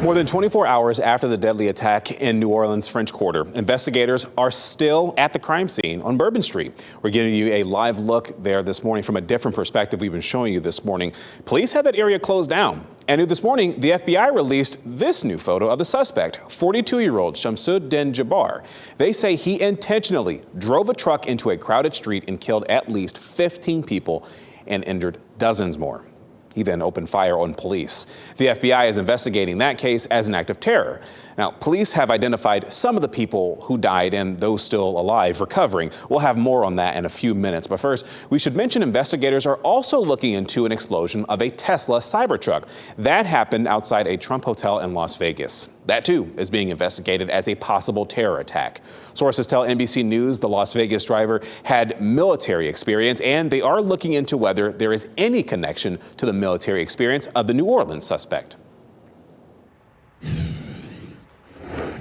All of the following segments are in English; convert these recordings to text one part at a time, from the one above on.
More than 24 hours after the deadly attack in New Orleans French Quarter, investigators are still at the crime scene on Bourbon Street. We're giving you a live look there this morning from a different perspective we've been showing you this morning. Police have that area closed down. And this morning, the FBI released this new photo of the suspect, 42-year-old Shamsuddin Jabbar. They say he intentionally drove a truck into a crowded street and killed at least 15 people and injured dozens more. He then opened fire on police. The FBI is investigating that case as an act of terror. Now, police have identified some of the people who died and those still alive recovering. We'll have more on that in a few minutes. But first, we should mention investigators are also looking into an explosion of a Tesla Cybertruck. That happened outside a Trump hotel in Las Vegas. That, too, is being investigated as a possible terror attack. Sources tell NBC News the Las Vegas driver had military experience, and they are looking into whether there is any connection to the military experience of the New Orleans suspect.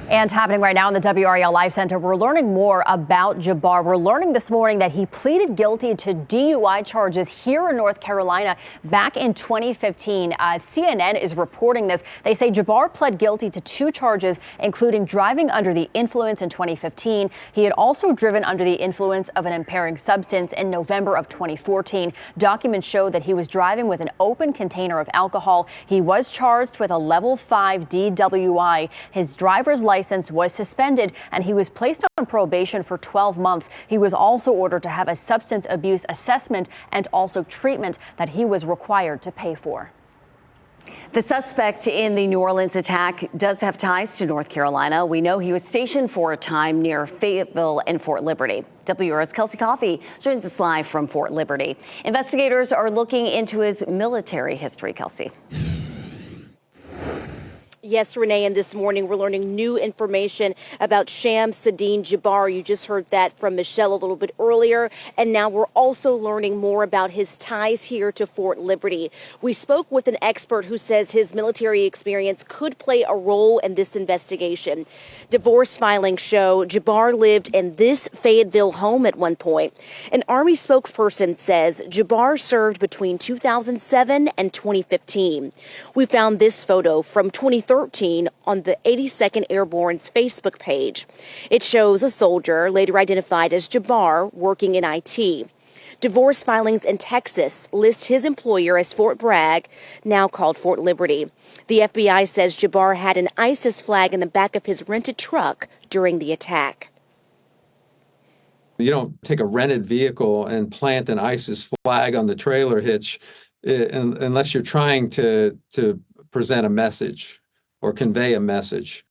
And happening right now in the WRAL Live Center, we're learning more about Jabbar. We're learning this morning that he pleaded guilty to DUI charges here in North Carolina back in 2015. CNN is reporting this. They say Jabbar pled guilty to 2 charges, including driving under the influence in 2015. He had also driven under the influence of an impairing substance in November of 2014. Documents show that he was driving with an open container of alcohol. He was charged with a level 5 DWI. His driver's license was suspended and he was placed on probation for 12 months. He was also ordered to have a substance abuse assessment and also treatment that he was required to pay for. The suspect in the New Orleans attack does have ties to North Carolina. We know he was stationed for a time near Fayetteville and Fort Liberty. WR's Kelsey Coffey joins us live from Fort Liberty. Investigators are looking into his military history. Kelsey. Yes, Renee, and this morning we're learning new information about Shamsuddin Jabbar. You just heard that from Michelle a little bit earlier, and now we're also learning more about his ties here to Fort Liberty. We spoke with an expert who says his military experience could play a role in this investigation. Divorce filings show Jabbar lived in this Fayetteville home at one point. An Army spokesperson says Jabbar served between 2007 and 2015. We found this photo from 2013 on the 82nd Airborne's Facebook page. It shows a soldier, later identified as Jabbar, working in IT. Divorce filings in Texas list his employer as Fort Bragg, now called Fort Liberty. The FBI says Jabbar had an ISIS flag in the back of his rented truck during the attack. You don't take a rented vehicle and plant an ISIS flag on the trailer hitch unless you're trying to present a message or convey a message.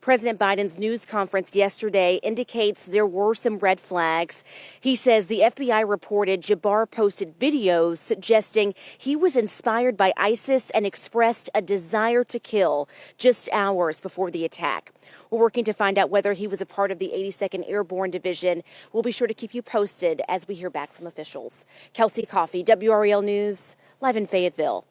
President Biden's news conference yesterday indicates there were some red flags. He says the FBI reported Jabbar posted videos suggesting he was inspired by ISIS and expressed a desire to kill just hours before the attack. We're working to find out whether he was a part of the 82nd Airborne Division. We'll be sure to keep you posted as we hear back from officials. Kelsey Coffey, WRAL News, live in Fayetteville.